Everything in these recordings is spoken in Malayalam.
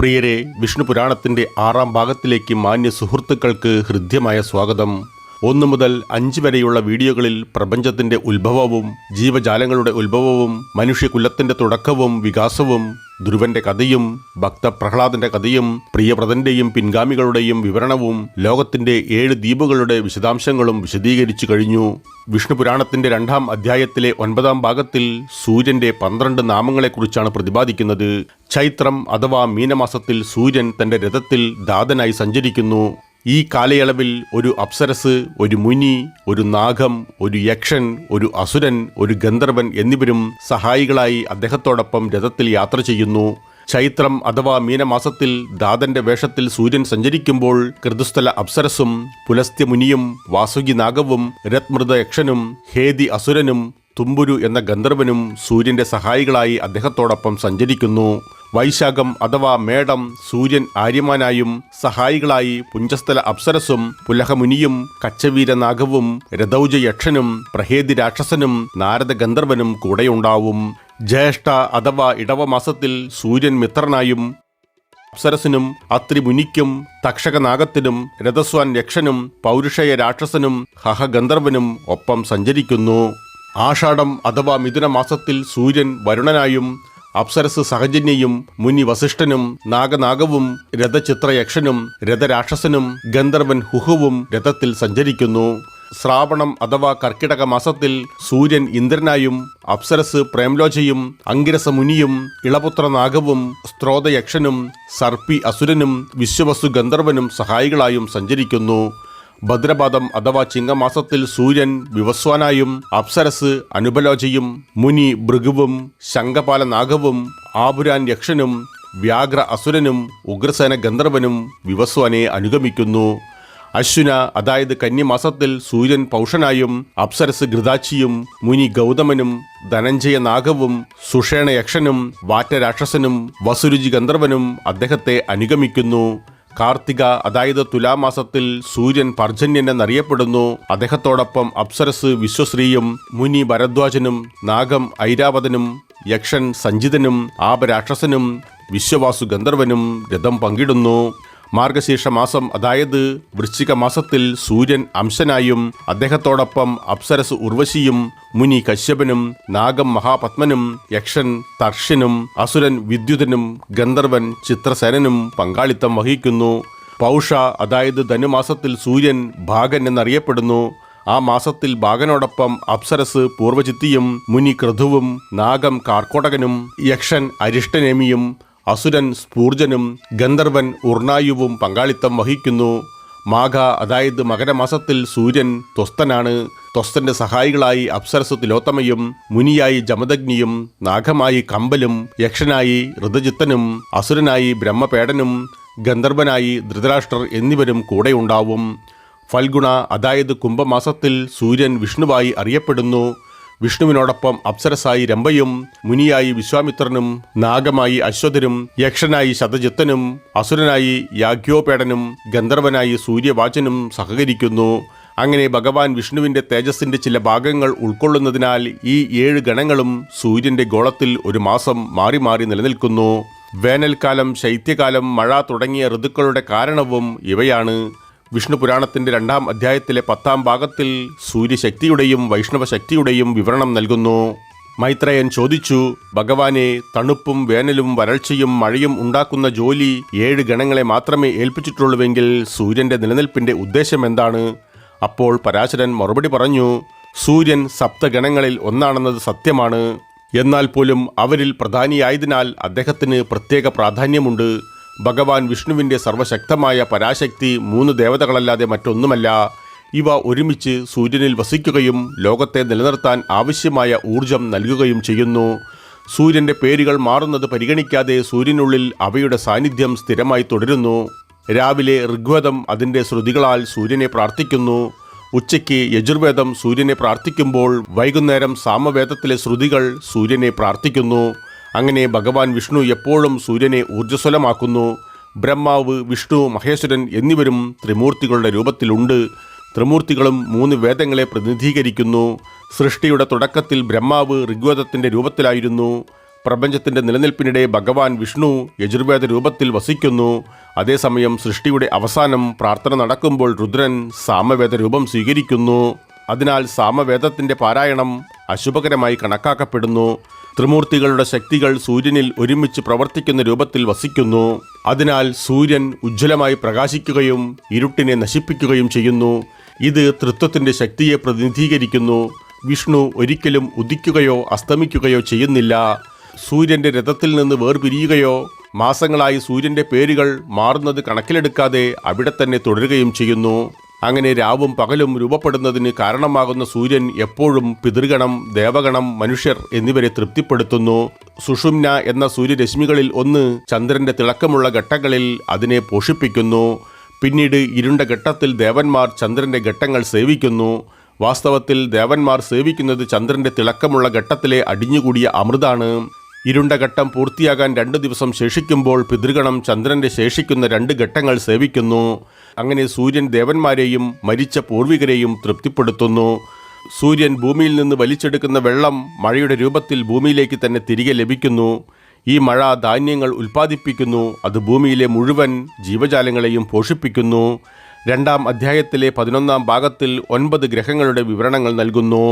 പ്രിയരെ, വിഷ്ണു പുരാണത്തിൻ്റെ 6-ാം ഭാഗത്തിലേക്ക് മാന്യ സുഹൃത്തുക്കൾക്ക് ഹൃദ്യമായ സ്വാഗതം. 1 മുതൽ 5 വരെയുള്ള വീഡിയോകളിൽ പ്രപഞ്ചത്തിൻ്റെ ഉത്ഭവവും ജീവജാലങ്ങളുടെ ഉത്ഭവവും മനുഷ്യകുലത്തിൻ്റെ തുടക്കവും വികാസവും ധ്രുവന്റെ കഥയും ഭക്തപ്രഹ്ലാദന്റെ കഥയും പ്രിയവ്രതന്റെയും പിൻഗാമികളുടെയും വിവരണവും ലോകത്തിന്റെ 7 ദ്വീപുകളുടെ വിശദാംശങ്ങളും വിശദീകരിച്ചു കഴിഞ്ഞു. വിഷ്ണു പുരാണത്തിന്റെ 2-ാം അധ്യായത്തിലെ 9-ാം ഭാഗത്തിൽ സൂര്യന്റെ 12 നാമങ്ങളെക്കുറിച്ചാണ് പ്രതിപാദിക്കുന്നത്. ചൈത്രം അഥവാ മീനമാസത്തിൽ സൂര്യൻ തന്റെ രഥത്തിൽ ദാതനായി സഞ്ചരിക്കുന്നു. ഈ കാലയളവിൽ ഒരു അപ്സരസ്, ഒരു മുനി, ഒരു നാഗം, ഒരു യക്ഷൻ, ഒരു അസുരൻ, ഒരു ഗന്ധർവൻ എന്നിവരും സഹായികളായി അദ്ദേഹത്തോടൊപ്പം രഥത്തിൽ യാത്ര ചെയ്യുന്നു. ചൈത്രം അഥവാ മീനമാസത്തിൽ ദാതന്റെ വേഷത്തിൽ സൂര്യൻ സഞ്ചരിക്കുമ്പോൾ കൃതുസ്ഥല അപ്സരസും പുലസ്ത്യ മുനിയും വാസുകി നാഗവും രത്മൃത യക്ഷനും ഹേതി അസുരനും തുമ്പുരു എന്ന ഗന്ധർവനും സൂര്യന്റെ സഹായികളായി അദ്ദേഹത്തോടൊപ്പം സഞ്ചരിക്കുന്നു. വൈശാഖം അഥവാ മേടം സൂര്യൻ ആര്യമാനായും സഹായികളായി പുഞ്ചസ്ഥല അപ്സരസും പുലഹമുനിയും കച്ചവീരനാഗവും രഥൗജ യക്ഷനും പ്രഹേതി രാക്ഷസനും നാരദ ഗന്ധർവനും കൂടെയുണ്ടാവും. ജ്യേഷ്ഠ അഥവാ ഇടവമാസത്തിൽ സൂര്യൻ മിത്രനായും അപ്സരസിനും അത്രിമുനിക്കും തക്ഷകനാഗത്തിനും രഥസ്വാൻ യക്ഷനും പൗരുഷയ രാക്ഷസനും ഹഹഗന്ധർവനും ഒപ്പം സഞ്ചരിക്കുന്നു. ആഷാഢം അഥവാ മിഥുനമാസത്തിൽ സൂര്യൻ വരുണനായും അപ്സരസ് സഹജന്യയും മുനി വസിഷ്ഠനും നാഗനാഗവും രഥചിത്രയക്ഷനും രഥരാക്ഷസനും ഗന്ധർവൻ ഹുഹുവും രഥത്തിൽ സഞ്ചരിക്കുന്നു. ശ്രാവണം അഥവാ കർക്കിടക മാസത്തിൽ സൂര്യൻ ഇന്ദ്രനായും അപ്സരസ് പ്രേംലോചയും അങ്കിരസ മുനിയും ഇളപുത്രനാഗവും സ്ത്രോതയക്ഷനും സർപ്പി അസുരനും വിശ്വവസു ഗന്ധർവനും സഹായികളായും സഞ്ചരിക്കുന്നു. ഭദ്രപാദം അഥവാ ചിങ്ങമാസത്തിൽ സൂര്യൻ വിവസ്വാനായും അപ്സരസ് അനുപലോചയും മുനി ഭൃഗുവും ശംഖപാലനാഗവും ആപുരാൻ യക്ഷനും വ്യാഘ്ര അസുരനും ഉഗ്രസേന ഗന്ധർവനും വിവസ്വാനെ അനുഗമിക്കുന്നു. അശ്വിന അതായത് കന്യമാസത്തിൽ സൂര്യൻ പൗഷനായും അപ്സരസ് ഘൃതാച്ചിയും മുനി ഗൗതമനും ധനഞ്ജയ നാഗവും സുഷേണ യക്ഷനും വാറ്റരാക്ഷസനും വസുരുചി ഗന്ധർവനും അദ്ദേഹത്തെ അനുഗമിക്കുന്നു. കാർത്തിക അതായത് തുലാമാസത്തിൽ സൂര്യൻ പർജന്യൻ എന്നറിയപ്പെടുന്നു. അദ്ദേഹത്തോടൊപ്പം അപ്സരസ് വിശ്വശ്രീയും മുനി ഭരദ്വാജനും നാഗം ഐരാവതനും യക്ഷൻ സഞ്ജിതനും ആപരാക്ഷസനും വിശ്വവാസു ഗന്ധർവനും രഥം പങ്കിടുന്നു. മാർഗശീർഷ മാസം അതായത് വൃശ്ചിക മാസത്തിൽ സൂര്യൻ അംശനായും അദ്ദേഹത്തോടൊപ്പം അപ്സരസ് ഉർവശിയും മുനി കശ്യപനും നാഗം മഹാപത്മനും യക്ഷൻ തർഷ്യനും അസുരൻ വിദ്യുതനും ഗന്ധർവൻ ചിത്രസേനനും പങ്കാളിത്തം വഹിക്കുന്നു. പൗഷ അതായത് ധനുമാസത്തിൽ സൂര്യൻ ഭാഗൻ എന്നറിയപ്പെടുന്നു. ആ മാസത്തിൽ ഭാഗനോടൊപ്പം അപ്സരസ് പൂർവചിത്തിയും മുനി ക്രതുവും നാഗം കാർക്കോടകനും യക്ഷൻ അരിഷ്ടനേമിയും അസുരൻ സ്പൂർജനും ഗന്ധർവൻ ഉർണായുവും പങ്കാളിത്തം വഹിക്കുന്നു. മാഘ അതായത് മകരമാസത്തിൽ സൂര്യൻ ത്വസ്തനാണ്. ത്വസ്തന്റെ സഹായികളായി അപ്സരസ് തിലോത്തമയും മുനിയായി ജമദഗ്നിയും നാഗമായി കമ്പലും യക്ഷനായി ഋതജിത്തനും അസുരനായി ബ്രഹ്മപേടനും ഗന്ധർവനായി ധൃതരാഷ്ട്രർ എന്നിവരും കൂടെയുണ്ടാവും. ഫൽഗുണ അതായത് കുംഭമാസത്തിൽ സൂര്യൻ വിഷ്ണുവായി അറിയപ്പെടുന്നു. വിഷ്ണുവിനോടൊപ്പം അപ്സരസായി രംഭയും മുനിയായി വിശ്വാമിത്രനും നാഗമായി അശ്വതരും യക്ഷനായി ശതജിത്തനും അസുരനായി യാഗ്യോപേടനും ഗന്ധർവനായി സൂര്യവാചനും സഹകരിക്കുന്നു. അങ്ങനെ ഭഗവാൻ വിഷ്ണുവിൻ്റെ തേജസ്സിൻ്റെ ചില ഭാഗങ്ങൾ ഉൾക്കൊള്ളുന്നതിനാൽ ഈ 7 ഗണങ്ങളും സൂര്യൻ്റെ ഗോളത്തിൽ ഒരു മാസം മാറി മാറി നിലനിൽക്കുന്നു. വേനൽക്കാലം, ശൈത്യകാലം, മഴ തുടങ്ങിയ ഋതുക്കളുടെ കാരണവും ഇവയാണ്. വിഷ്ണു പുരാണത്തിൻ്റെ 2-ാം അധ്യായത്തിലെ 10-ാം ഭാഗത്തിൽ സൂര്യശക്തിയുടെയും വൈഷ്ണവ ശക്തിയുടെയും വിവരണം നൽകുന്നു. മൈത്രേയൻ ചോദിച്ചു, ഭഗവാനെ, തണുപ്പും വേനലും വരൾച്ചയും മഴയും ഉണ്ടാക്കുന്ന ജോലി 7 ഗണങ്ങളെ മാത്രമേ ഏൽപ്പിച്ചിട്ടുള്ളൂവെങ്കിൽ സൂര്യൻ്റെ നിലനിൽപ്പിൻ്റെ ഉദ്ദേശം എന്താണ്? അപ്പോൾ പരാശരൻ മറുപടി പറഞ്ഞു, സൂര്യൻ സപ്തഗണങ്ങളിൽ ഒന്നാണെന്നത് സത്യമാണ്. എന്നാൽ പോലും അവരിൽ പ്രധാനിയായതിനാൽ അദ്ദേഹത്തിന് പ്രത്യേക പ്രാധാന്യമുണ്ട്. ഭഗവാൻ വിഷ്ണുവിൻ്റെ സർവശക്തമായ പരാശക്തി 3 ദേവതകളല്ലാതെ മറ്റൊന്നുമല്ല. ഇവ ഒരുമിച്ച് സൂര്യനിൽ വസിക്കുകയും ലോകത്തെ നിലനിർത്താൻ ആവശ്യമായ ഊർജം നൽകുകയും ചെയ്യുന്നു. സൂര്യൻ്റെ പേരുകൾ മാറുന്നത് പരിഗണിക്കാതെ സൂര്യനുള്ളിൽ അവയുടെ സാന്നിധ്യം സ്ഥിരമായി തുടരുന്നു. രാവിലെ ഋഗ്വേദം അതിൻ്റെ ശ്രുതികളാൽ സൂര്യനെ പ്രാർത്ഥിക്കുന്നു. ഉച്ചയ്ക്ക് യജുർവേദം സൂര്യനെ പ്രാർത്ഥിക്കുമ്പോൾ വൈകുന്നേരം സാമവേദത്തിലെ ശ്രുതികൾ സൂര്യനെ പ്രാർത്ഥിക്കുന്നു. അങ്ങനെ ഭഗവാൻ വിഷ്ണു എപ്പോഴും സൂര്യനെ ഊർജ്ജസ്വലമാക്കുന്നു. ബ്രഹ്മാവ്, വിഷ്ണു, മഹേശ്വരൻ എന്നിവരും ത്രിമൂർത്തികളുടെ രൂപത്തിലുണ്ട്. ത്രിമൂർത്തികളും 3 വേദങ്ങളെ പ്രതിനിധീകരിക്കുന്നു. സൃഷ്ടിയുടെ തുടക്കത്തിൽ ബ്രഹ്മാവ് ഋഗ്വേദത്തിൻ്റെ രൂപത്തിലായിരുന്നു. പ്രപഞ്ചത്തിന്റെ നിലനിൽപ്പിനിടെ ഭഗവാൻ വിഷ്ണു യജുർവേദ രൂപത്തിൽ വസിക്കുന്നു. അതേസമയം സൃഷ്ടിയുടെ അവസാനം പ്രാർത്ഥന നടക്കുമ്പോൾ രുദ്രൻ സാമവേദ രൂപം സ്വീകരിക്കുന്നു. അതിനാൽ സാമവേദത്തിന്റെ പാരായണം അശുഭകരമായി കണക്കാക്കപ്പെടുന്നു. ത്രിമൂർത്തികളുടെ ശക്തികൾ സൂര്യനിൽ ഒരുമിച്ച് പ്രവർത്തിക്കുന്ന രൂപത്തിൽ വസിക്കുന്നു. അതിനാൽ സൂര്യൻ ഉജ്ജ്വലമായി പ്രകാശിക്കുകയും ഇരുട്ടിനെ നശിപ്പിക്കുകയും ചെയ്യുന്നു. ഇത് തൃത്വത്തിന്റെ ശക്തിയെ പ്രതിനിധീകരിക്കുന്നു. വിഷ്ണു ഒരിക്കലും ഉദിക്കുകയോ അസ്തമിക്കുകയോ ചെയ്യുന്നില്ല. സൂര്യന്റെ രഥത്തിൽ നിന്ന് വേർപിരിയുകയോ മാസങ്ങളായി സൂര്യന്റെ പേരുകൾ മാറുന്നത് കണക്കിലെടുക്കാതെ അവിടെ തന്നെ തുടരുകയും ചെയ്യുന്നു. അങ്ങനെ രാവും പകലും രൂപപ്പെടുന്നതിന് കാരണമാകുന്ന സൂര്യൻ എപ്പോഴും പിതൃഗണം, ദേവഗണം, മനുഷ്യർ എന്നിവരെ തൃപ്തിപ്പെടുത്തുന്നു. സുഷുമ്ന എന്ന സൂര്യരശ്മികളിൽ ഒന്ന് ചന്ദ്രന്റെ തിളക്കമുള്ള ഘട്ടങ്ങളിൽ അതിനെ പോഷിപ്പിക്കുന്നു. പിന്നീട് ഇരുണ്ട ഘട്ടത്തിൽ ദേവന്മാർ ചന്ദ്രന്റെ ഘട്ടങ്ങൾ സേവിക്കുന്നു. വാസ്തവത്തിൽ ദേവന്മാർ സേവിക്കുന്നത് ചന്ദ്രന്റെ തിളക്കമുള്ള ഘട്ടത്തിലെ അടിഞ്ഞുകൂടിയ അമൃതാണ്. ഇരുണ്ട ഘട്ടം പൂർത്തിയാകാൻ 2 ദിവസം ശേഷിക്കുമ്പോൾ പിതൃഗണം ചന്ദ്രന്റെ ശേഷിക്കുന്ന 2 ഘട്ടങ്ങൾ സേവിക്കുന്നു. അങ്ങനെ സൂര്യൻ ദേവന്മാരെയും മരിച്ച പൂർവികരെയും തൃപ്തിപ്പെടുത്തുന്നു. സൂര്യൻ ഭൂമിയിൽ നിന്ന് വലിച്ചെടുക്കുന്ന വെള്ളം മഴയുടെ രൂപത്തിൽ ഭൂമിയിലേക്ക് തന്നെ തിരികെ ലഭിക്കുന്നു. ഈ മഴ ധാന്യങ്ങൾ ഉൽപ്പാദിപ്പിക്കുന്നു. അത് ഭൂമിയിലെ മുഴുവൻ ജീവജാലങ്ങളെയും പോഷിപ്പിക്കുന്നു. 2-ാം അധ്യായത്തിലെ 11-ാം ഭാഗത്തിൽ 9 ഗ്രഹങ്ങളുടെ വിവരണങ്ങൾ നൽകുന്നു.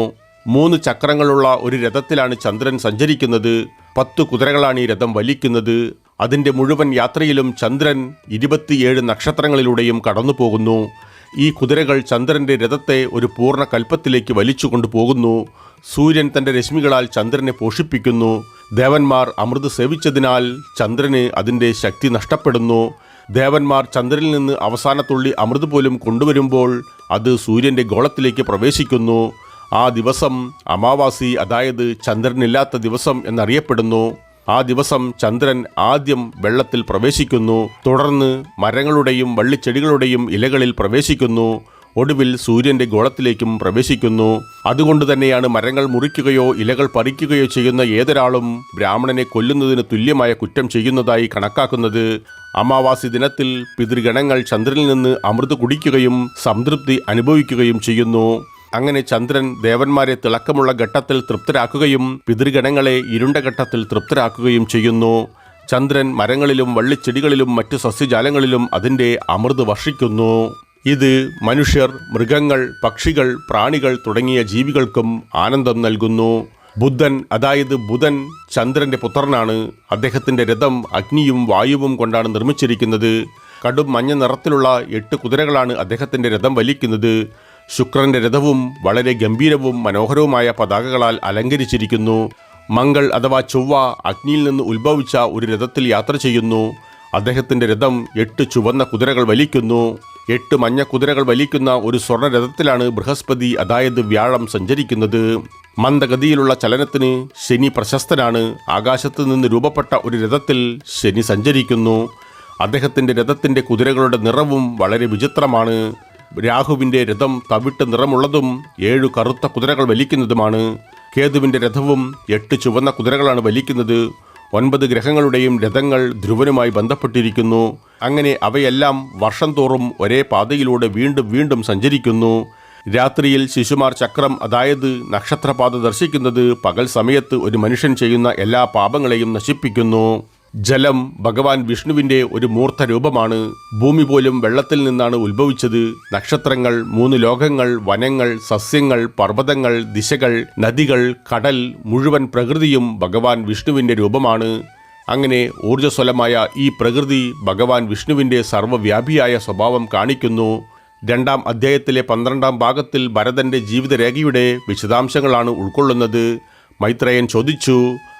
3 ചക്രങ്ങളുള്ള ഒരു രഥത്തിലാണ് ചന്ദ്രൻ സഞ്ചരിക്കുന്നത്. 10 കുതിരകളാണ് ഈ രഥം വലിക്കുന്നത്. അതിൻ്റെ മുഴുവൻ യാത്രയിലും ചന്ദ്രൻ 27 നക്ഷത്രങ്ങളിലൂടെയും കടന്നു പോകുന്നു. ഈ കുതിരകൾ ചന്ദ്രന്റെ രഥത്തെ ഒരു പൂർണ്ണ കൽപ്പത്തിലേക്ക് വലിച്ചു കൊണ്ടുപോകുന്നു. സൂര്യൻ തൻ്റെ രശ്മികളാൽ ചന്ദ്രനെ പോഷിപ്പിക്കുന്നു. ദേവന്മാർ അമൃത് സേവിച്ചതിനാൽ ചന്ദ്രന് അതിൻ്റെ ശക്തി നഷ്ടപ്പെടുന്നു. ദേവന്മാർ ചന്ദ്രനിൽ നിന്ന് അവസാനത്തുള്ളി അമൃത് പോലും കൊണ്ടുവരുമ്പോൾ അത് സൂര്യൻ്റെ ഗോളത്തിലേക്ക് പ്രവേശിക്കുന്നു. ആ ദിവസം അമാവാസി, അതായത് ചന്ദ്രനില്ലാത്ത ദിവസം എന്നറിയപ്പെടുന്നു. ആ ദിവസം ചന്ദ്രൻ ആദ്യം വെള്ളത്തിൽ പ്രവേശിക്കുന്നു. തുടർന്ന് മരങ്ങളുടെയും വള്ളിച്ചെടികളുടെയും ഇലകളിൽ പ്രവേശിക്കുന്നു. ഒടുവിൽ സൂര്യന്റെ ഗോളത്തിലേക്കും പ്രവേശിക്കുന്നു. അതുകൊണ്ട് തന്നെയാണ് മരങ്ങൾ മുറിക്കുകയോ ഇലകൾ പറിക്കുകയോ ചെയ്യുന്ന ഏതൊരാളും ബ്രാഹ്മണനെ കൊല്ലുന്നതിന് തുല്യമായ കുറ്റം ചെയ്യുന്നതായി കണക്കാക്കുന്നത്. അമാവാസി ദിനത്തിൽ പിതൃഗണങ്ങൾ ചന്ദ്രനിൽ നിന്ന് അമൃത് കുടിക്കുകയും സംതൃപ്തി അനുഭവിക്കുകയും ചെയ്യുന്നു. അങ്ങനെ ചന്ദ്രൻ ദേവന്മാരെ തിളക്കമുള്ള ഘട്ടത്തിൽ തൃപ്തരാക്കുകയും പിതൃഗണങ്ങളെ ഇരുണ്ട ഘട്ടത്തിൽ തൃപ്തരാക്കുകയും ചെയ്യുന്നു. ചന്ദ്രൻ മരങ്ങളിലും വള്ളിച്ചെടികളിലും മറ്റ് സസ്യജാലങ്ങളിലും അതിൻ്റെ അമൃത് വർഷിക്കുന്നു. ഇത് മനുഷ്യർ, മൃഗങ്ങൾ, പക്ഷികൾ, പ്രാണികൾ തുടങ്ങിയ ജീവികൾക്കും ആനന്ദം നൽകുന്നു. ബുദ്ധൻ, അതായത് ബുധൻ ചന്ദ്രന്റെ പുത്രനാണ്. അദ്ദേഹത്തിന്റെ രഥം അഗ്നിയും വായുവും കൊണ്ടാണ് നിർമ്മിച്ചിരിക്കുന്നത്. കടും മഞ്ഞ നിറത്തിലുള്ള 8 കുതിരകളാണ് അദ്ദേഹത്തിന്റെ രഥം വലിക്കുന്നത്. ശുക്രന്റെ രഥവും വളരെ ഗംഭീരവും മനോഹരവുമായ പതാകകളാൽ അലങ്കരിച്ചിരിക്കുന്നു. മംഗൾ അഥവാ ചൊവ്വ അഗ്നിയിൽ നിന്ന് ഉത്ഭവിച്ച ഒരു രഥത്തിൽ യാത്ര ചെയ്യുന്നു. അദ്ദേഹത്തിന്റെ രഥം 8 ചുവന്ന കുതിരകൾ വലിക്കുന്നു. 8 മഞ്ഞ കുതിരകൾ വലിക്കുന്ന ഒരു സ്വർണ്ണ രഥത്തിലാണ് ബൃഹസ്പതി, അതായത് വ്യാഴം സഞ്ചരിക്കുന്നത്. മന്ദഗതിയിലുള്ള ചലനത്തിന് ശനി പ്രശസ്തനാണ്. ആകാശത്ത് നിന്ന് രൂപപ്പെട്ട ഒരു രഥത്തിൽ ശനി സഞ്ചരിക്കുന്നു. അദ്ദേഹത്തിന്റെ രഥത്തിന്റെ കുതിരകളുടെ നിറവും വളരെ വിചിത്രമാണ്. രാഹുവിന്റെ രഥം തവിട്ട് നിറമുള്ളതും 7 കറുത്ത കുതിരകൾ വലിക്കുന്നതുമാണ്. കേതുവിന്റെ രഥവും 8 ചുവന്ന കുതിരകളാണ് വലിക്കുന്നത്. 9 ഗ്രഹങ്ങളുടെയും രഥങ്ങൾ ധ്രുവനുമായി ബന്ധപ്പെട്ടിരിക്കുന്നു. അങ്ങനെ അവയെല്ലാം വർഷം തോറും ഒരേ പാതയിലൂടെ വീണ്ടും വീണ്ടും സഞ്ചരിക്കുന്നു. രാത്രിയിൽ ശിശുമാർ ചക്രം, അതായത് നക്ഷത്രപാത ദർശിക്കുന്നത് പകൽ സമയത്ത് ഒരു മനുഷ്യൻ ചെയ്യുന്ന എല്ലാ പാപങ്ങളെയും നശിപ്പിക്കുന്നു. ജലം ഭഗവാൻ വിഷ്ണുവിൻ്റെ ഒരു മൂർത്ത രൂപമാണ്. ഭൂമി പോലും വെള്ളത്തിൽ നിന്നാണ് ഉത്ഭവിച്ചത്. നക്ഷത്രങ്ങൾ, 3 ലോകങ്ങൾ, വനങ്ങൾ, സസ്യങ്ങൾ, പർവ്വതങ്ങൾ, ദിശകൾ, നദികൾ, കടൽ, മുഴുവൻ പ്രകൃതിയും ഭഗവാൻ വിഷ്ണുവിൻ്റെ രൂപമാണ്. അങ്ങനെ ഊർജ്ജസ്വലമായ ഈ പ്രകൃതി ഭഗവാൻ വിഷ്ണുവിൻ്റെ സർവ്വവ്യാപിയായ സ്വഭാവം കാണിക്കുന്നു. 2-ാം അധ്യായത്തിലെ 12-ാം ഭാഗത്തിൽ ഭരതന്റെ ജീവിതരേഖയുടെ വിശദാംശങ്ങളാണ് ഉൾക്കൊള്ളുന്നത്. മൈത്രേയൻ ചോദിച്ചു,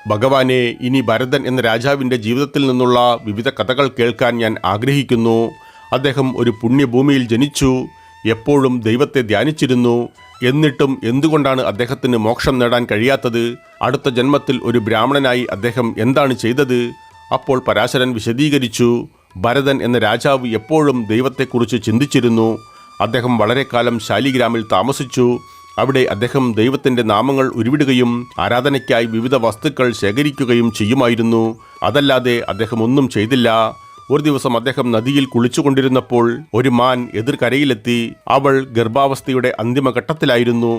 ഭഗവാനെ, ഇനി ഭരതൻ എന്ന രാജാവിൻ്റെ ജീവിതത്തിൽ നിന്നുള്ള വിവിധ കഥകൾ കേൾക്കാൻ ഞാൻ ആഗ്രഹിക്കുന്നു. അദ്ദേഹം ഒരു പുണ്യഭൂമിയിൽ ജനിച്ചു, എപ്പോഴും ദൈവത്തെ ധ്യാനിച്ചിരുന്നു. എന്നിട്ടും എന്തുകൊണ്ടാണ് അദ്ദേഹത്തിന് മോക്ഷം നേടാൻ കഴിയാത്തത്? അടുത്ത ജന്മത്തിൽ ഒരു ബ്രാഹ്മണനായി അദ്ദേഹം എന്താണ് ചെയ്തത്? അപ്പോൾ പരാശരൻ വിശദീകരിച്ചു, ഭരതൻ എന്ന രാജാവ് എപ്പോഴും ദൈവത്തെക്കുറിച്ച് ചിന്തിച്ചിരുന്നു. അദ്ദേഹം വളരെ കാലം ശാലിഗ്രാമിൽ താമസിച്ചു. അവിടെ അദ്ദേഹം ദൈവത്തിൻ്റെ നാമങ്ങൾ ഉരുവിടുകയും ആരാധനയ്ക്കായി വിവിധ വസ്തുക്കൾ ശേഖരിക്കുകയും ചെയ്യുമായിരുന്നു. അതല്ലാതെ അദ്ദേഹം ഒന്നും ചെയ്തില്ല. ഒരു ദിവസം അദ്ദേഹം നദിയിൽ കുളിച്ചുകൊണ്ടിരുന്നപ്പോൾ ഒരു മാൻ എതിർകരയിലെത്തി. അവൾ ഗർഭാവസ്ഥയുടെ അന്തിമഘട്ടത്തിലായിരുന്നു.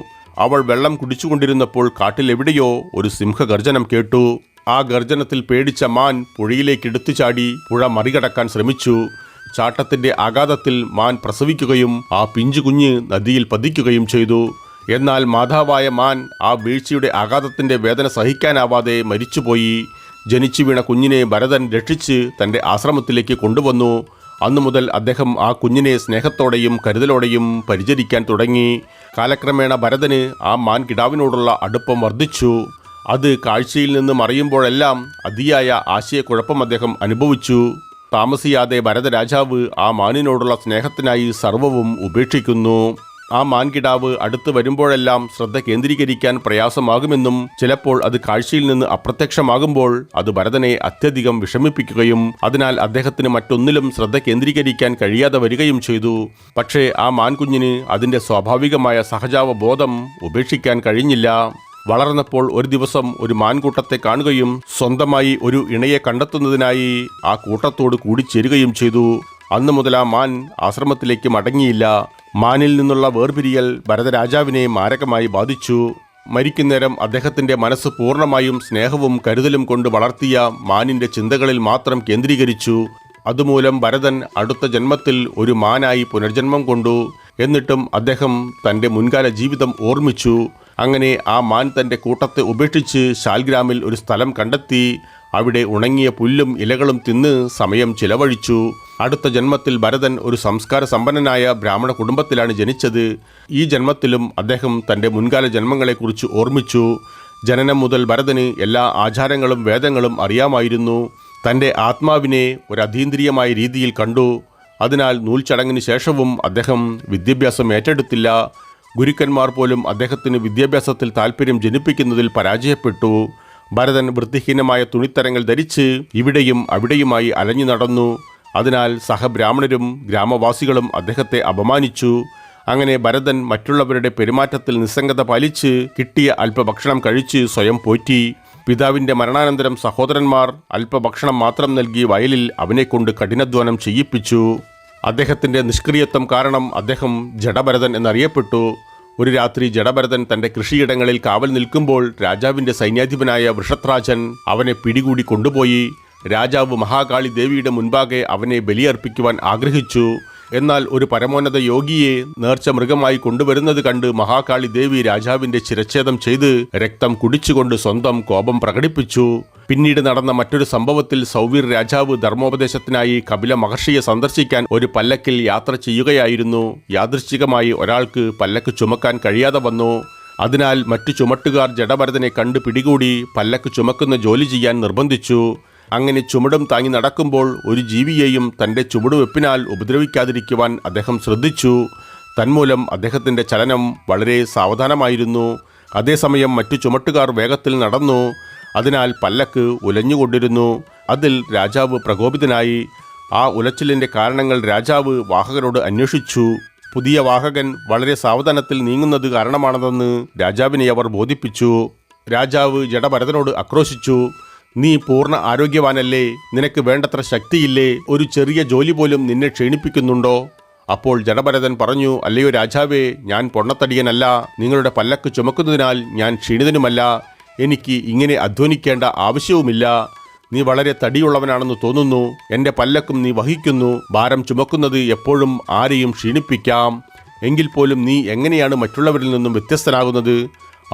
അവൾ വെള്ളം കുടിച്ചുകൊണ്ടിരുന്നപ്പോൾ കാട്ടിലെവിടെയോ ഒരു സിംഹഗർജനം കേട്ടു. ആ ഗർജനത്തിൽ പേടിച്ച മാൻ പുഴയിലേക്ക് എടുത്തു ചാടി പുഴ മറികടക്കാൻ ശ്രമിച്ചു. ചാട്ടത്തിന്റെ ആഘാതത്തിൽ മാൻ പ്രസവിക്കുകയും ആ പിഞ്ചു കുഞ്ഞ് നദിയിൽ പതിക്കുകയും ചെയ്തു. എന്നാൽ മാതാവായ മാൻ ആ വീഴ്ചയുടെ ആഘാതത്തിന്റെ വേദന സഹിക്കാനാവാതെ മരിച്ചുപോയി. ജനിച്ചു വീണ കുഞ്ഞിനെ ഭരതൻ രക്ഷിച്ച് തൻ്റെ ആശ്രമത്തിലേക്ക് കൊണ്ടുവന്നു. അന്നു മുതൽ അദ്ദേഹം ആ കുഞ്ഞിനെ സ്നേഹത്തോടെയും കരുതലോടെയും പരിചരിക്കാൻ തുടങ്ങി. കാലക്രമേണ ഭരതന് ആ മാൻ കിടാവിനോടുള്ള അടുപ്പം വർദ്ധിച്ചു. അത് കാഴ്ചയിൽ നിന്ന് മറയുമ്പോഴെല്ലാം അതിയായ ആശയക്കുഴപ്പം അദ്ദേഹം അനുഭവിച്ചു. താമസിയാതെ ഭരതരാജാവ് ആ മാനിനോടുള്ള സ്നേഹത്തിനായി സർവ്വവും ഉപേക്ഷിക്കുന്നു. ആ മാൻകിടാവ് അടുത്ത് വരുമ്പോഴെല്ലാം ശ്രദ്ധ കേന്ദ്രീകരിക്കാൻ പ്രയാസമാകുമെന്നും ചിലപ്പോൾ അത് കാഴ്ചയിൽ നിന്ന് അപ്രത്യക്ഷമാകുമ്പോൾ അത് ഭരതനെ അത്യധികം വിഷമിപ്പിക്കുകയും അതിനാൽ അദ്ദേഹത്തിന് മറ്റൊന്നിലും ശ്രദ്ധ കേന്ദ്രീകരിക്കാൻ കഴിയാതെ വരികയും ചെയ്തു. പക്ഷേ ആ മാൻകുഞ്ഞിന് അതിൻ്റെ സ്വാഭാവികമായ സഹജാവബോധം ഉപേക്ഷിക്കാൻ കഴിഞ്ഞില്ല. വളർന്നപ്പോൾ ഒരു ദിവസം ഒരു മാൻകൂട്ടത്തെ കാണുകയും സ്വന്തമായി ഒരു ഇണയെ കണ്ടെത്തുന്നതിനായി ആ കൂട്ടത്തോട് കൂടിച്ചേരുകയും ചെയ്തു. അന്നു മുതൽ ആ മാൻ ആശ്രമത്തിലേക്ക് മടങ്ങിയില്ല. മാനിൽ നിന്നുള്ള വേർപിരിയൽ ഭരതരാജാവിനെ മാരകമായി ബാധിച്ചു. മരിക്കുന്നേരം അദ്ദേഹത്തിന്റെ മനസ്സ് പൂർണ്ണമായും സ്നേഹവും കരുതലും കൊണ്ട് വളർത്തിയ മാനിന്റെ ചിന്തകളിൽ മാത്രം കേന്ദ്രീകരിച്ചു. അതുമൂലം ഭരതൻ അടുത്ത ജന്മത്തിൽ ഒരു മാനായി പുനർജന്മം കൊണ്ടു. എന്നിട്ടും അദ്ദേഹം തന്റെ മുൻകാല ജീവിതം ഓർമ്മിച്ചു. അങ്ങനെ ആ മാൻ തന്റെ കൂട്ടത്തെ ഉപേക്ഷിച്ച് ശാൽഗ്രാമിൽ ഒരു സ്ഥലം കണ്ടെത്തി. അവിടെ ഉണങ്ങിയ പുല്ലും ഇലകളും തിന്ന് സമയം ചിലവഴിച്ചു. അടുത്ത ജന്മത്തിൽ ഭരതൻ ഒരു സംസ്കാര സമ്പന്നനായ ബ്രാഹ്മണ കുടുംബത്തിലാണ് ജനിച്ചത്. ഈ ജന്മത്തിലും അദ്ദേഹം തൻ്റെ മുൻകാല ജന്മങ്ങളെക്കുറിച്ച് ഓർമ്മിച്ചു. ജനനം മുതൽ ഭരതന് എല്ലാ ആചാരങ്ങളും വേദങ്ങളും അറിയാമായിരുന്നു. തൻ്റെ ആത്മാവിനെ ഒരു അതീന്ദ്രിയമായ രീതിയിൽ കണ്ടു. അതിനാൽ നൂൽച്ചടങ്ങിന് ശേഷവും അദ്ദേഹം വിദ്യാഭ്യാസം ഏറ്റെടുത്തില്ല. ഗുരുക്കന്മാർ പോലും അദ്ദേഹത്തിന് വിദ്യാഭ്യാസത്തിൽ താൽപ്പര്യം ജനിപ്പിക്കുന്നതിൽ പരാജയപ്പെട്ടു. ഭരതൻ വൃത്തിഹീനമായ തുണിത്തരങ്ങൾ ധരിച്ച് ഇവിടെയും അവിടെയുമായി അലഞ്ഞു നടന്നു. അതിനാൽ സഹബ്രാഹ്മണരും ഗ്രാമവാസികളും അദ്ദേഹത്തെ അപമാനിച്ചു. അങ്ങനെ ഭരതൻ മറ്റുള്ളവരുടെ പെരുമാറ്റത്തിൽ നിസ്സംഗത പാലിച്ച് കിട്ടിയ അല്പഭക്ഷണം കഴിച്ച് സ്വയം പോറ്റി. പിതാവിൻ്റെ മരണാനന്തരം സഹോദരന്മാർ അല്പഭക്ഷണം മാത്രം നൽകി വയലിൽ അവനെക്കൊണ്ട് കഠിനാധ്വാനം ചെയ്യിപ്പിച്ചു. അദ്ദേഹത്തിൻ്റെ നിഷ്ക്രിയത്വം കാരണം അദ്ദേഹം ജഡഭരതൻ എന്നറിയപ്പെട്ടു. ഒരു രാത്രി ജഡഭരതൻ തൻ്റെ കൃഷിയിടങ്ങളിൽ കാവൽ നിൽക്കുമ്പോൾ രാജാവിൻ്റെ സൈന്യാധിപനായ വൃഷത്രാജൻ അവനെ പിടികൂടി കൊണ്ടുപോയി. രാജാവ് മഹാകാളി ദേവിയുടെ മുൻപാകെ അവനെ ബലിയർപ്പിക്കുവാൻ ആഗ്രഹിച്ചു. എന്നാൽ ഒരു പരമോന്നത യോഗിയെ നേർച്ച മൃഗമായി കൊണ്ടുവരുന്നത് കണ്ട് മഹാകാളി ദേവി രാജാവിൻ്റെ ശിരച്ഛേദം ചെയ്ത് രക്തം കുടിച്ചുകൊണ്ട് സ്വന്തം കോപം പ്രകടിപ്പിച്ചു. പിന്നീട് നടന്ന മറ്റൊരു സംഭവത്തിൽ സൗവീർ രാജാവ് ധർമ്മോപദേശത്തിനായി കപില മഹർഷിയെ സന്ദർശിക്കാൻ ഒരു പല്ലക്കിൽ യാത്ര ചെയ്യുകയായിരുന്നു. യാദൃശ്ചികമായി ഒരാൾക്ക് പല്ലക്ക് ചുമക്കാൻ കഴിയാതെ വന്നു. അതിനാൽ മറ്റു ചുമട്ടുകാർ ജഡഭരതനെ കണ്ട് പിടികൂടി പല്ലക്ക് ചുമക്കുന്ന ജോലി ചെയ്യാൻ നിർബന്ധിച്ചു. അങ്ങനെ ചുമടും താങ്ങി നടക്കുമ്പോൾ ഒരു ജീവിയെയും തൻ്റെ ചുവടുവെപ്പിനാൽ ഉപദ്രവിക്കാതിരിക്കുവാൻ അദ്ദേഹം ശ്രദ്ധിച്ചു. തന്മൂലം അദ്ദേഹത്തിൻ്റെ ചലനം വളരെ സാവധാനമായിരുന്നു. അതേസമയം മറ്റു ചുമട്ടുകാർ വേഗത്തിൽ നടന്നു. അതിനാൽ പല്ലക്ക് ഉലഞ്ഞുകൊണ്ടിരുന്നു. അതിൽ രാജാവ് പ്രകോപിതനായി. ആ ഉലച്ചിലിൻ്റെ കാരണങ്ങൾ രാജാവ് വാഹകരോട് അന്വേഷിച്ചു. പുതിയ വാഹകൻ വളരെ സാവധാനത്തിൽ നീങ്ങുന്നത് കാരണമാണെന്ന് രാജാവിനെ അവർ ബോധിപ്പിച്ചു. രാജാവ് ജഡഭരതനോട് ആക്രോശിച്ചു. നീ പൂർണ്ണ ആരോഗ്യവാനല്ലേ? നിനക്ക് വേണ്ടത്ര ശക്തിയില്ലേ? ഒരു ചെറിയ ജോലി പോലും നിന്നെ ക്ഷീണിപ്പിക്കുന്നുണ്ടോ? അപ്പോൾ ജഡഭരതൻ പറഞ്ഞു, അല്ലയോ രാജാവേ, ഞാൻ പൊണ്ണത്തടിയനല്ല. നിങ്ങളുടെ പല്ലക്ക് ചുമക്കുന്നതിനാൽ ഞാൻ ക്ഷീണിതനുമല്ല. എനിക്ക് ഇങ്ങനെ അധ്വാനിക്കേണ്ട ആവശ്യവുമില്ല. നീ വളരെ തടിയുള്ളവനാണെന്ന് തോന്നുന്നു. എൻ്റെ പല്ലക്കും നീ വഹിക്കുന്നു. ഭാരം ചുമക്കുന്നത് എപ്പോഴും ആരെയും ക്ഷീണിപ്പിക്കാം. എങ്കിൽ പോലും നീ എങ്ങനെയാണ് മറ്റുള്ളവരിൽ നിന്നും വ്യത്യസ്തനാകുന്നത്?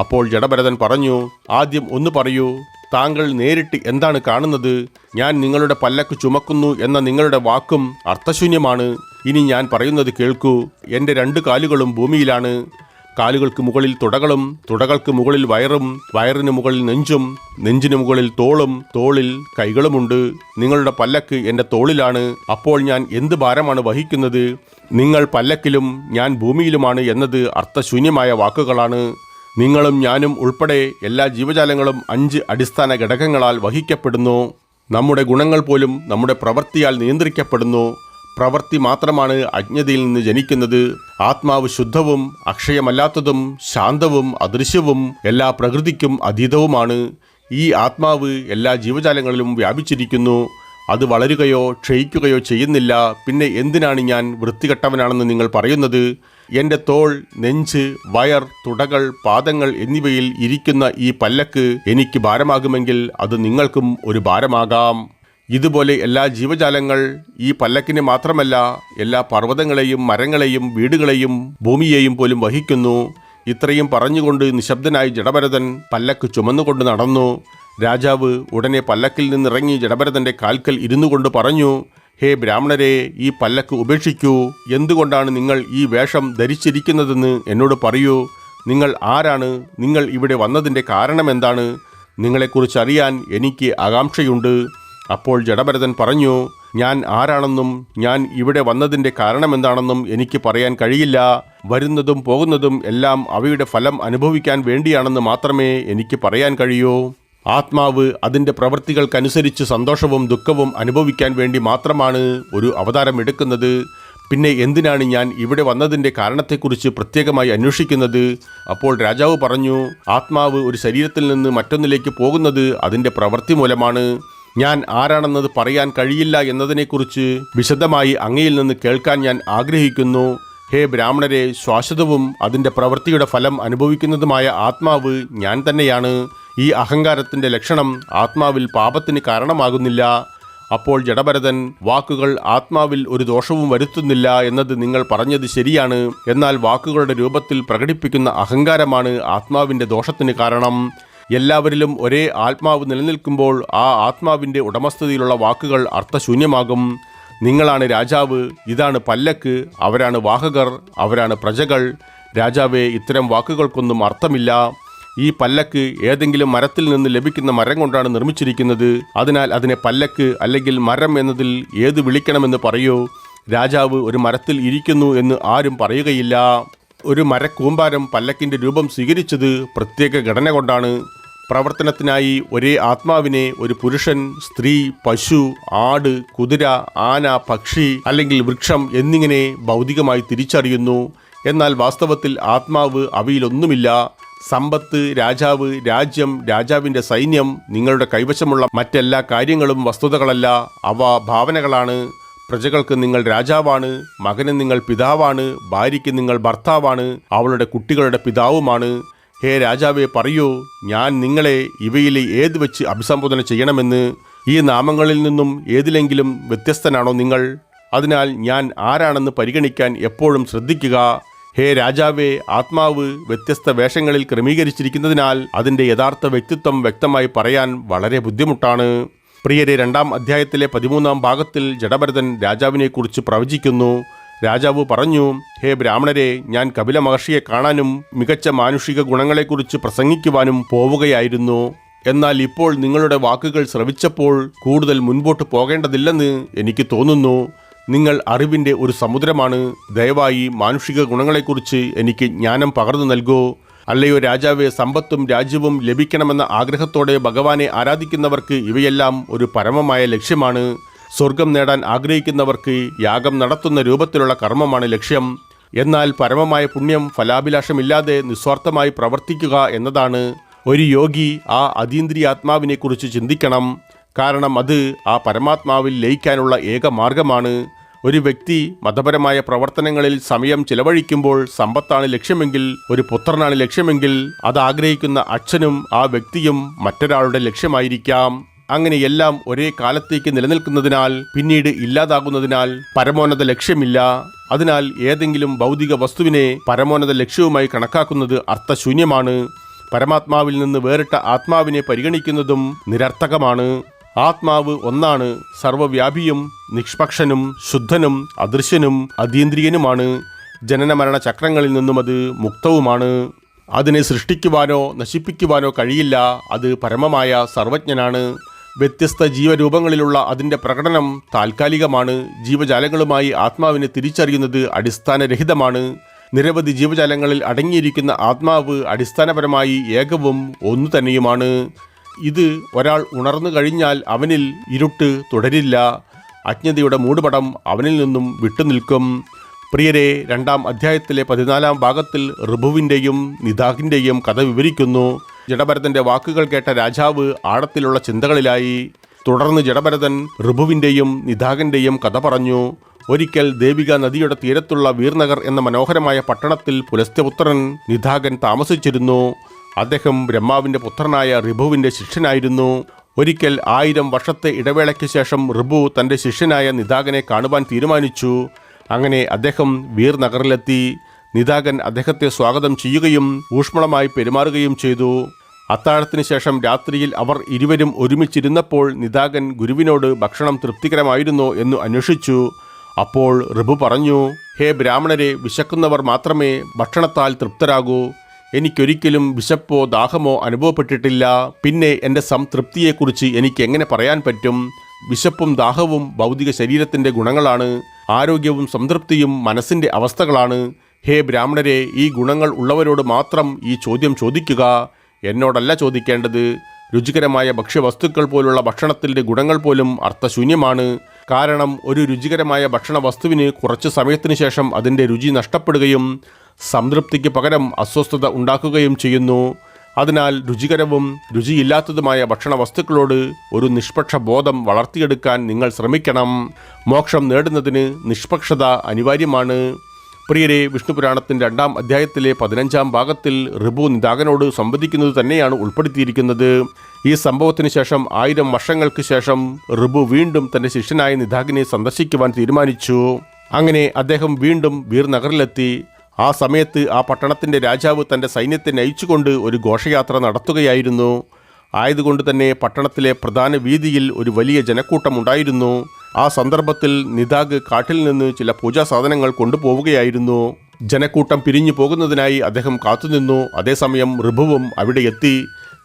അപ്പോൾ ജഡഭരതൻ പറഞ്ഞു, ആദ്യം ഒന്ന് പറയൂ, താങ്കൾ നേരിട്ട് എന്താണ് കാണുന്നത്? ഞാൻ നിങ്ങളുടെ പല്ലക്ക് ചുമക്കുന്നു എന്ന നിങ്ങളുടെ വാക്കും അർത്ഥശൂന്യമാണ്. ഇനി ഞാൻ പറയുന്നത് കേൾക്കൂ. എൻ്റെ 2 കാലുകളും ഭൂമിയിലാണ്. കാലുകൾക്ക് മുകളിൽ തുടകളും, തുടകൾക്ക് മുകളിൽ വയറും, വയറിന് മുകളിൽ നെഞ്ചും, നെഞ്ചിന് മുകളിൽ തോളും, തോളിൽ കൈകളുമുണ്ട്. നിങ്ങളുടെ പല്ലക്ക് എൻ്റെ തോളിലാണ്. അപ്പോൾ ഞാൻ എന്ത് ഭാരമാണ് വഹിക്കുന്നത്? നിങ്ങൾ പല്ലക്കിലും ഞാൻ ഭൂമിയിലുമാണ് എന്നത് അർത്ഥശൂന്യമായ വാക്കുകളാണ്. നിങ്ങളും ഞാനും ഉൾപ്പെടെ എല്ലാ ജീവജാലങ്ങളും 5 അടിസ്ഥാന ഘടകങ്ങളാൽ വഹിക്കപ്പെടുന്നു. നമ്മുടെ ഗുണങ്ങൾ പോലും നമ്മുടെ പ്രവൃത്തിയാൽ നിയന്ത്രിക്കപ്പെടുന്നു. പ്രവൃത്തി മാത്രമാണ് അജ്ഞതയിൽ നിന്ന് ജനിക്കുന്നത്. ആത്മാവ് ശുദ്ധവും അക്ഷയമല്ലാത്തതും ശാന്തവും അദൃശ്യവും എല്ലാ പ്രകൃതിക്കും അതീതവുമാണ്. ഈ ആത്മാവ് എല്ലാ ജീവജാലങ്ങളിലും വ്യാപിച്ചിരിക്കുന്നു. അത് വളരുകയോ ക്ഷയിക്കുകയോ ചെയ്യുന്നില്ല. പിന്നെ എന്തിനാണ് ഞാൻ വൃത്തികെട്ടവനാണെന്ന് നിങ്ങൾ പറയുന്നത്? എൻ്റെ തോൾ, നെഞ്ച്, വയർ, തുടകൾ, പാദങ്ങൾ എന്നിവയിൽ ഇരിക്കുന്ന ഈ പല്ലക്ക് എനിക്ക് ഭാരമാകുമെങ്കിൽ അത് നിങ്ങൾക്കും ഒരു ഭാരമാകാം. ഇതുപോലെ എല്ലാ ജീവജാലങ്ങൾ ഈ പല്ലക്കിനെ മാത്രമല്ല എല്ലാ പർവ്വതങ്ങളെയും മരങ്ങളെയും വീടുകളെയും ഭൂമിയെയും പോലും വഹിക്കുന്നു. ഇത്രയും പറഞ്ഞുകൊണ്ട് നിശബ്ദനായി ജഡഭരതൻ പല്ലക്ക് ചുമന്നുകൊണ്ട് നടന്നു. രാജാവ് ഉടനെ പല്ലക്കിൽ നിന്നിറങ്ങി ജഡഭരതൻ്റെ കാൽക്കൽ ഇരുന്നു കൊണ്ട് പറഞ്ഞു, ഹേ ബ്രാഹ്മണരെ, ഈ പല്ലക്ക് ഉപേക്ഷിക്കൂ. എന്തുകൊണ്ടാണ് നിങ്ങൾ ഈ വേഷം ധരിച്ചിരിക്കുന്നതെന്ന് എന്നോട് പറയൂ. നിങ്ങൾ ആരാണ്? നിങ്ങൾ ഇവിടെ വന്നതിൻ്റെ കാരണമെന്താണ്? നിങ്ങളെക്കുറിച്ച് അറിയാൻ എനിക്ക് ആകാംക്ഷയുണ്ട്. അപ്പോൾ ജഡഭരതൻ പറഞ്ഞു, ഞാൻ ആരാണെന്നും ഞാൻ ഇവിടെ വന്നതിൻ്റെ കാരണമെന്താണെന്നും എനിക്ക് പറയാൻ കഴിയില്ല. വരുന്നതും പോകുന്നതും എല്ലാം അവയുടെ ഫലം അനുഭവിക്കാൻ വേണ്ടിയാണെന്ന് മാത്രമേ എനിക്ക് പറയാൻ കഴിയൂ. ആത്മാവ് അതിൻ്റെ പ്രവൃത്തികൾക്കനുസരിച്ച് സന്തോഷവും ദുഃഖവും അനുഭവിക്കാൻ വേണ്ടി മാത്രമാണ് ഒരു അവതാരം എടുക്കുന്നത്. പിന്നെ എന്തിനാണ് ഞാൻ ഇവിടെ വന്നതിൻ്റെ കാരണത്തെക്കുറിച്ച് പ്രത്യേകമായി അന്വേഷിക്കുന്നത്? അപ്പോൾ രാജാവ് പറഞ്ഞു, ആത്മാവ് ഒരു ശരീരത്തിൽ നിന്ന് മറ്റൊന്നിലേക്ക് പോകുന്നത് അതിൻ്റെ പ്രവൃത്തി മൂലമാണ്. ഞാൻ ആരാണെന്നത് പറയാൻ കഴിയില്ല എന്നതിനെക്കുറിച്ച് വിശദമായി അങ്ങയിൽ നിന്ന് കേൾക്കാൻ ഞാൻ ആഗ്രഹിക്കുന്നു. ഹേ ബ്രാഹ്മണരെ, ശാശ്വതവും അതിൻ്റെ പ്രവൃത്തിയുടെ ഫലം അനുഭവിക്കുന്നതുമായ ആത്മാവ് ഞാൻ തന്നെയാണ്. ഈ അഹങ്കാരത്തിൻ്റെ ലക്ഷണം ആത്മാവിൽ പാപത്തിന് കാരണമാകുന്നില്ല. അപ്പോൾ ജഡഭരതൻ, വാക്കുകൾ ആത്മാവിൽ ഒരു ദോഷവും വരുത്തുന്നില്ല എന്നത് നിങ്ങൾ പറഞ്ഞത് ശരിയാണ്. എന്നാൽ വാക്കുകളുടെ രൂപത്തിൽ പ്രകടിപ്പിക്കുന്ന അഹങ്കാരമാണ് ആത്മാവിൻ്റെ ദോഷത്തിന് കാരണം. എല്ലാവരിലും ഒരേ ആത്മാവ് നിലനിൽക്കുമ്പോൾ ആ ആത്മാവിൻ്റെ ഉടമസ്ഥതയിലുള്ള വാക്കുകൾ അർത്ഥശൂന്യമാകും. നിങ്ങളാണ് രാജാവ്, ഇതാണ് പല്ലക്ക്, അവരാണ് വാഹകർ, അവരാണ് പ്രജകൾ. രാജാവേ, ഇത്തരം വാക്കുകൾക്കൊന്നും അർത്ഥമില്ല. ഈ പല്ലക്ക് ഏതെങ്കിലും മരത്തിൽ നിന്ന് ലഭിക്കുന്ന മരം കൊണ്ടാണ് നിർമ്മിച്ചിരിക്കുന്നത്. അതിനാൽ അതിനെ പല്ലക്ക് അല്ലെങ്കിൽ മരം എന്നതിൽ ഏത് വിളിക്കണമെന്ന് പറയൂ. രാജാവ് ഒരു മരത്തിൽ ഇരിക്കുന്നു എന്ന് ആരും പറയുകയില്ല. ഒരു മരക്കൂമ്പാരം പല്ലക്കിൻ്റെ രൂപം സ്വീകരിച്ചത് പ്രത്യേക ഘടന കൊണ്ടാണ്. പ്രവർത്തനത്തിനായി ഒരേ ആത്മാവിനെ ഒരു പുരുഷൻ, സ്ത്രീ, പശു, ആട്, കുതിര, ആന, പക്ഷി അല്ലെങ്കിൽ വൃക്ഷം എന്നിങ്ങനെ ഭൗതികമായി തിരിച്ചറിയുന്നു. എന്നാൽ വാസ്തവത്തിൽ ആത്മാവ് അവയിലൊന്നുമില്ല. സമ്പത്ത്, രാജാവ്, രാജ്യം, രാജാവിൻ്റെ സൈന്യം, നിങ്ങളുടെ കൈവശമുള്ള മറ്റെല്ലാ കാര്യങ്ങളും വസ്തുതകളല്ല, അവ ഭാവനകളാണ്. പ്രജകൾക്ക് നിങ്ങൾ രാജാവാണ്, മകന് നിങ്ങൾ പിതാവാണ്, ഭാര്യയ്ക്ക് നിങ്ങൾ ഭർത്താവാണ്, അവളുടെ കുട്ടികളുടെ പിതാവുമാണ്. ഹേ രാജാവേ, പറയൂ, ഞാൻ നിങ്ങളെ ഇവയിലെ ഏത് വെച്ച് അഭിസംബോധന ചെയ്യണമെന്ന്? ഈ നാമങ്ങളിൽ നിന്നും ഏതിലെങ്കിലും വ്യത്യസ്തനാണോ നിങ്ങൾ? അതിനാൽ ഞാൻ ആരാണെന്ന് പരിഗണിക്കാൻ എപ്പോഴും ശ്രദ്ധിക്കുക. ഹേ രാജാവേ, ആത്മാവ് വ്യത്യസ്ത വേഷങ്ങളിൽ ക്രമീകരിച്ചിരിക്കുന്നതിനാൽ അതിൻ്റെ യഥാർത്ഥ വ്യക്തിത്വം വ്യക്തമായി പറയാൻ വളരെ ബുദ്ധിമുട്ടാണ്. പ്രിയരെ, 2-ാം അധ്യായത്തിലെ 13-ാം ഭാഗത്തിൽ ജഡഭരതൻ രാജാവിനെക്കുറിച്ച് പ്രവചിക്കുന്നു. രാജാവ് പറഞ്ഞു, ഹേ ബ്രാഹ്മണരെ, ഞാൻ കപില മഹർഷിയെ കാണാനും മികച്ച മാനുഷിക ഗുണങ്ങളെക്കുറിച്ച് പ്രസംഗിക്കുവാനും പോവുകയായിരുന്നു. എന്നാൽ ഇപ്പോൾ നിങ്ങളുടെ വാക്കുകൾ ശ്രവിച്ചപ്പോൾ കൂടുതൽ മുൻപോട്ട് പോകേണ്ടതില്ലെന്ന് എനിക്ക് തോന്നുന്നു. നിങ്ങൾ അറിവിൻ്റെ ഒരു സമുദ്രമാണ്. ദയവായി മാനുഷിക ഗുണങ്ങളെക്കുറിച്ച് എനിക്ക് ജ്ഞാനം പകർന്നു നൽകൂ. അല്ലയോ രാജാവേ, സമ്പത്തും രാജ്യവും ലഭിക്കണമെന്ന ആഗ്രഹത്തോടെ ഭഗവാനെ ആരാധിക്കുന്നവർക്ക് ഇവയെല്ലാം ഒരു പരമമായ ലക്ഷ്യമാണ്. സ്വർഗം നേടാൻ ആഗ്രഹിക്കുന്നവർക്ക് യാഗം നടത്തുന്ന രൂപത്തിലുള്ള കർമ്മമാണ് ലക്ഷ്യം. എന്നാൽ പരമമായ പുണ്യം ഫലാഭിലാഷമില്ലാതെ നിസ്വാർത്ഥമായി പ്രവർത്തിക്കുക എന്നതാണ്. ഒരു യോഗി ആ അതീന്ദ്രിയാത്മാവിനെക്കുറിച്ച് ചിന്തിക്കണം. കാരണം അത് ആ പരമാത്മാവിൽ ലയിക്കാനുള്ള ഏക മാർഗമാണ്. ഒരു വ്യക്തി മതപരമായ പ്രവർത്തനങ്ങളിൽ സമയം ചിലവഴിക്കുമ്പോൾ സമ്പത്താണ് ലക്ഷ്യമെങ്കിൽ, ഒരു പുത്രനാണ് ലക്ഷ്യമെങ്കിൽ, അത് ആഗ്രഹിക്കുന്ന അച്ഛനും ആ വ്യക്തിയും മറ്റൊരാളുടെ ലക്ഷ്യമായിരിക്കാം. അങ്ങനെയെല്ലാം ഒരേ കാലത്തേക്ക് നിലനിൽക്കുന്നതിനാൽ പിന്നീട് ഇല്ലാതാകുന്നതിനാൽ പരമോന്നത ലക്ഷ്യമില്ല. അതിനാൽ ഏതെങ്കിലും ഭൗതിക വസ്തുവിനെ പരമോന്നത ലക്ഷ്യവുമായി കണക്കാക്കുന്നത് അർത്ഥശൂന്യമാണ്. പരമാത്മാവിൽ നിന്ന് വേറിട്ട ആത്മാവിനെ പരിഗണിക്കുന്നതും നിരർത്ഥകമാണ്. ആത്മാവ് ഒന്നാണ്, സർവ്വവ്യാപിയും നിഷ്പക്ഷനും ശുദ്ധനും അദൃശ്യനും അതീന്ദ്രിയനുമാണ്. ജനനമരണ ചക്രങ്ങളിൽ നിന്നും അത് മുക്തവുമാണ്. അതിനെ സൃഷ്ടിക്കുവാനോ നശിപ്പിക്കുവാനോ കഴിയില്ല. അത് പരമമായ സർവജ്ഞനാണ്. വ്യത്യസ്ത ജീവരൂപങ്ങളിലുള്ള അതിൻ്റെ പ്രകടനം താൽക്കാലികമാണ്. ജീവജാലങ്ങളുമായി ആത്മാവിനെ തിരിച്ചറിയുന്നത് അടിസ്ഥാനരഹിതമാണ്. നിരവധി ജീവജാലങ്ങളിൽ അടങ്ങിയിരിക്കുന്ന ആത്മാവ് അടിസ്ഥാനപരമായി ഏകവും ഒന്നു തന്നെയുമാണ്. ഇത് ഒരാൾ ഉണർന്നു കഴിഞ്ഞാൽ അവനിൽ ഇരുട്ട് തുടരില്ല. അജ്ഞതയുടെ മൂടുപടം അവനിൽ നിന്നും വിട്ടുനിൽക്കും. പ്രിയരെ, 2-ാം അധ്യായത്തിലെ 14-ാം ഭാഗത്തിൽ ഋഭുവിൻ്റെയും നിദാഖിൻ്റെയും കഥ വിവരിക്കുന്നു. ജഡഭരതൻ്റെ വാക്കുകൾ കേട്ട രാജാവ് ആഴത്തിലുള്ള ചിന്തകളിലായി. തുടർന്ന് ജഡഭരതൻ ഋഭുവിൻ്റെയും നിദാകൻ്റെയും കഥ പറഞ്ഞു. ഒരിക്കൽ ദേവിക നദിയുടെ തീരത്തുള്ള വീർനഗർ എന്ന മനോഹരമായ പട്ടണത്തിൽ പുലസ്ത്യപുത്രൻ നിദാകൻ താമസിച്ചിരുന്നു. അദ്ദേഹം ബ്രഹ്മാവിൻ്റെ പുത്രനായ ഋഭുവിൻ്റെ ശിഷ്യനായിരുന്നു. ഒരിക്കൽ 1000 വർഷത്തെ ഇടവേളയ്ക്ക് ശേഷം ഋഭു തൻ്റെ ശിഷ്യനായ നിദാകനെ കാണുവാൻ തീരുമാനിച്ചു. അങ്ങനെ അദ്ദേഹം വീർനഗറിലെത്തി. നിദാകൻ അദ്ദേഹത്തെ സ്വാഗതം ചെയ്യുകയും ഊഷ്മളമായി പെരുമാറുകയും ചെയ്തു. അത്താഴത്തിന് ശേഷം രാത്രിയിൽ അവർ ഇരുവരും ഒരുമിച്ചിരുന്നപ്പോൾ നിദാകൻ ഗുരുവിനോട് ഭക്ഷണം തൃപ്തികരമായിരുന്നോ എന്ന് അന്വേഷിച്ചു. അപ്പോൾ ഋഭു പറഞ്ഞു, ഹേ ബ്രാഹ്മണരെ, വിശക്കുന്നവർ മാത്രമേ ഭക്ഷണത്താൽ തൃപ്തരാകൂ. എനിക്കൊരിക്കലും വിശപ്പോ ദാഹമോ അനുഭവപ്പെട്ടിട്ടില്ല. പിന്നെ എൻ്റെ സംതൃപ്തിയെക്കുറിച്ച് എനിക്ക് എങ്ങനെ പറയാൻ പറ്റും? വിശപ്പും ദാഹവും ഭൗതിക ശരീരത്തിൻ്റെ ഗുണങ്ങളാണ്. ആരോഗ്യവും സംതൃപ്തിയും മനസ്സിൻ്റെ അവസ്ഥകളാണ്. ഹേ ബ്രാഹ്മണരെ, ഈ ഗുണങ്ങൾ ഉള്ളവരോട് മാത്രം ഈ ചോദ്യം ചോദിക്കുക, എന്നോടല്ല ചോദിക്കേണ്ടത്. രുചികരമായ ഭക്ഷ്യവസ്തുക്കൾ പോലുള്ള ഭക്ഷണത്തിൻ്റെ ഗുണങ്ങൾ പോലും അർത്ഥശൂന്യമാണ്. കാരണം ഒരു രുചികരമായ ഭക്ഷണ വസ്തുവിന് കുറച്ച് സമയത്തിന് ശേഷം അതിൻ്റെ രുചി നഷ്ടപ്പെടുകയും സംതൃപ്തിക്ക് പകരം അസ്വസ്ഥത ഉണ്ടാക്കുകയും ചെയ്യുന്നു. അതിനാൽ രുചികരവും രുചിയില്ലാത്തതുമായ ഭക്ഷണ വസ്തുക്കളോട് ഒരു നിഷ്പക്ഷ ബോധം വളർത്തിയെടുക്കാൻ നിങ്ങൾ ശ്രമിക്കണം. മോക്ഷം നേടുന്നതിന് നിഷ്പക്ഷത അനിവാര്യമാണ്. പ്രിയരെ, വിഷ്ണുപുരാണത്തിൻ്റെ 2-ാം അധ്യായത്തിലെ 15-ാം ഭാഗത്തിൽ ഋഭു നിദാകനോട് സംവദിക്കുന്നത് തന്നെയാണ് ഉൾപ്പെടുത്തിയിരിക്കുന്നത്. ഈ സംഭവത്തിന് ശേഷം 1000 വർഷങ്ങൾക്ക് ശേഷം ഋഭു വീണ്ടും തൻ്റെ ശിഷ്യനായ നിദാകനെ സന്ദർശിക്കുവാൻ തീരുമാനിച്ചു. അങ്ങനെ അദ്ദേഹം വീണ്ടും വീർനഗറിലെത്തി. ആ സമയത്ത് ആ പട്ടണത്തിൻ്റെ രാജാവ് തൻ്റെ സൈന്യത്തെ നയിച്ചുകൊണ്ട് ഒരു ഘോഷയാത്ര നടത്തുകയായിരുന്നു. ആയതുകൊണ്ട് തന്നെ പട്ടണത്തിലെ പ്രധാന വീതിയിൽ ഒരു വലിയ ജനക്കൂട്ടമുണ്ടായിരുന്നു. ആ സന്ദർഭത്തിൽ നിദാഗ് കാട്ടിൽ നിന്ന് ചില പൂജാ സാധനങ്ങൾ കൊണ്ടുപോവുകയായിരുന്നു. ജനക്കൂട്ടം പിരിഞ്ഞു പോകുന്നതിനായി അദ്ദേഹം കാത്തുനിന്നു. അതേസമയം ഋഭുവും അവിടെ എത്തി.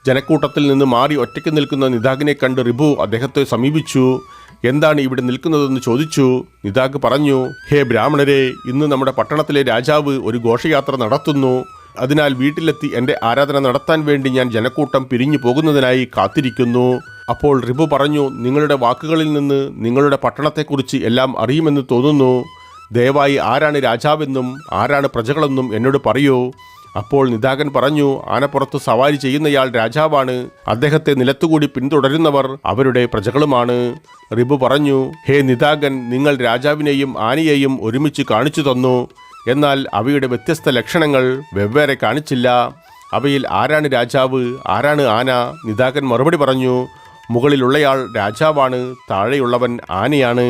ജനക്കൂട്ടത്തിൽ നിന്ന് മാറി ഒറ്റയ്ക്ക് നിൽക്കുന്ന നിദാഗിനെ കണ്ട് ഋഭു അദ്ദേഹത്തെ സമീപിച്ചു. എന്താണ് ഇവിടെ നിൽക്കുന്നതെന്ന് ചോദിച്ചു. നിദാഗ് പറഞ്ഞു, ഹേ ബ്രാഹ്മണരെ, ഇന്ന് നമ്മുടെ പട്ടണത്തിലെ രാജാവ് ഒരു ഘോഷയാത്ര നടത്തുന്നു. അതിനാൽ വീട്ടിലെത്തി എൻ്റെ ആരാധന നടത്താൻ വേണ്ടി ഞാൻ ജനക്കൂട്ടം പിരിഞ്ഞു പോകുന്നതിനായി കാത്തിരിക്കുന്നു. അപ്പോൾ ഋഭു പറഞ്ഞു, നിങ്ങളുടെ വാക്കുകളിൽ നിന്ന് നിങ്ങളുടെ പട്ടണത്തെക്കുറിച്ച് എല്ലാം അറിയുമെന്ന് തോന്നുന്നു. ദയവായി ആരാണ് രാജാവെന്നും ആരാണ് പ്രജകളെന്നും എന്നോട് പറയൂ. അപ്പോൾ നിദാകൻ പറഞ്ഞു, ആനപ്പുറത്ത് സവാരി ചെയ്യുന്നയാൾ രാജാവാണ്. അദ്ദേഹത്തെ നിലത്തുകൂടി പിന്തുടരുന്നവർ അവരുടെ പ്രജകളുമാണ്. ഋഭു പറഞ്ഞു, ഹേ നിദാകൻ, നിങ്ങൾ രാജാവിനെയും ആനയെയും ഒരുമിച്ച് കാണിച്ചു തന്നു. എന്നാൽ അവയുടെ വ്യത്യസ്ത ലക്ഷണങ്ങൾ വെവ്വേറെ കാണിച്ചില്ല. അവയിൽ ആരാണ് രാജാവ്, ആരാണ് ആന? നിദാകൻ മറുപടി പറഞ്ഞു, മുകളിലുള്ളയാൾ രാജാവാണ്, താഴെയുള്ളവൻ ആനയാണ്.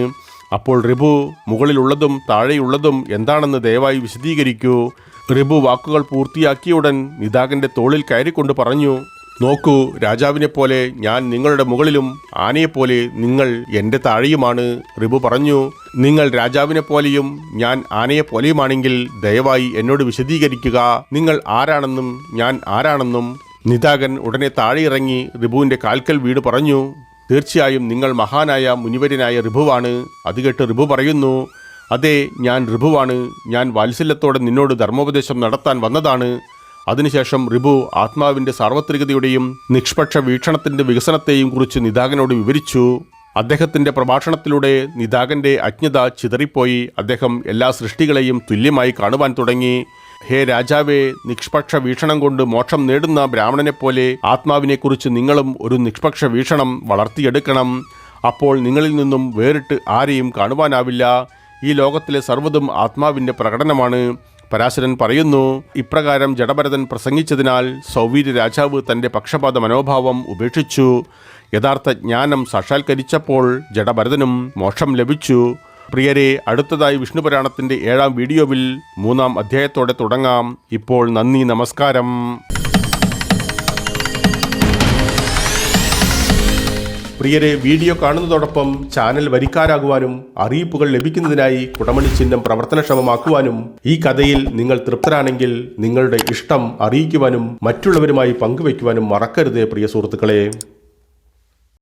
അപ്പോൾ ഋഭു, മുകളിലുള്ളതും താഴെയുള്ളതും എന്താണെന്ന് ദയവായി വിശദീകരിക്കൂ. ഋഭു വാക്കുകൾ പൂർത്തിയാക്കിയുടൻ നിദാകൻ്റെ തോളിൽ കയറിക്കൊണ്ട് പറഞ്ഞു, നോക്കൂ, രാജാവിനെപ്പോലെ ഞാൻ നിങ്ങളുടെ മുകളിലും ആനയെപ്പോലെ നിങ്ങൾ എൻ്റെ താഴെയുമാണ്. ഋഭു പറഞ്ഞു, നിങ്ങൾ രാജാവിനെപ്പോലെയും ഞാൻ ആനയെപ്പോലെയുമാണെങ്കിൽ ദയവായി എന്നോട് വിശദീകരിക്കുക. നിങ്ങൾ ആരാണെന്നും ഞാൻ ആരാണെന്നും. നിദാകൻ ഉടനെ താഴെ ഇറങ്ങി ഋഭുവിൻ്റെ കാൽക്കൽ വീട് പറഞ്ഞു, തീർച്ചയായും നിങ്ങൾ മഹാനായ മുനിവരനായ ഋഭുവാണ്. അത് കേട്ട് ഋഭു പറയുന്നു, അതെ, ഞാൻ ഋഭുവാണ്. ഞാൻ വാത്സല്യത്തോടെ നിന്നോട് ധർമ്മോപദേശം നടത്താൻ വന്നതാണ്. അതിനുശേഷം ഋഭു ആത്മാവിൻ്റെ സാർവത്രികതയുടെയും നിഷ്പക്ഷ വീക്ഷണത്തിൻ്റെ വികസനത്തെയും കുറിച്ച് നിദാകനോട് വിവരിച്ചു. അദ്ദേഹത്തിൻ്റെ പ്രഭാഷണത്തിലൂടെ നിദാകൻ്റെ അജ്ഞത ചിതറിപ്പോയി. അദ്ദേഹം എല്ലാ സൃഷ്ടികളെയും തുല്യമായി കാണുവാൻ തുടങ്ങി. ഹേ രാജാവേ, നിഷ്പക്ഷ വീക്ഷണം കൊണ്ട് മോക്ഷം നേടുന്ന ബ്രാഹ്മണനെപ്പോലെ ആത്മാവിനെക്കുറിച്ച് നിങ്ങളും ഒരു നിഷ്പക്ഷ വീക്ഷണം വളർത്തിയെടുക്കണം. അപ്പോൾ നിങ്ങളിൽ നിന്നും വേറിട്ട് ആരെയും കാണുവാനാവില്ല. ഈ ലോകത്തിലെ സർവ്വതും ആത്മാവിൻ്റെ പ്രകടനമാണ്. പരാശരൻ പറയുന്നു, ഇപ്രകാരം ജഡഭരതൻ പ്രസംഗിച്ചതിനാൽ സൗവീര്യ രാജാവ് തൻ്റെ പക്ഷപാത മനോഭാവം ഉപേക്ഷിച്ചു. യഥാർത്ഥ ജ്ഞാനം സാക്ഷാത്കരിച്ചപ്പോൾ ജഡഭരതനും മോക്ഷം ലഭിച്ചു. പ്രിയരെ, അടുത്തതായി വിഷ്ണുപുരാണത്തിൻ്റെ 7-ാം വീഡിയോവിൽ 3-ാം അധ്യായത്തോടെ തുടങ്ങാം. ഇപ്പോൾ നന്ദി, നമസ്കാരം. പ്രിയരെ, വീഡിയോ കാണുന്നതോടൊപ്പം ചാനൽ വരിക്കാരാകുവാനും അറിയിപ്പുകൾ ലഭിക്കുന്നതിനായി കുടമണി ചിഹ്നം പ്രവർത്തനക്ഷമമാക്കുവാനും ഈ കഥയിൽ നിങ്ങൾ തൃപ്തരാണെങ്കിൽ നിങ്ങളുടെ ഇഷ്ടം അറിയിക്കുവാനും മറ്റുള്ളവരുമായി പങ്കുവയ്ക്കുവാനും മറക്കരുത് പ്രിയ സുഹൃത്തുക്കളെ.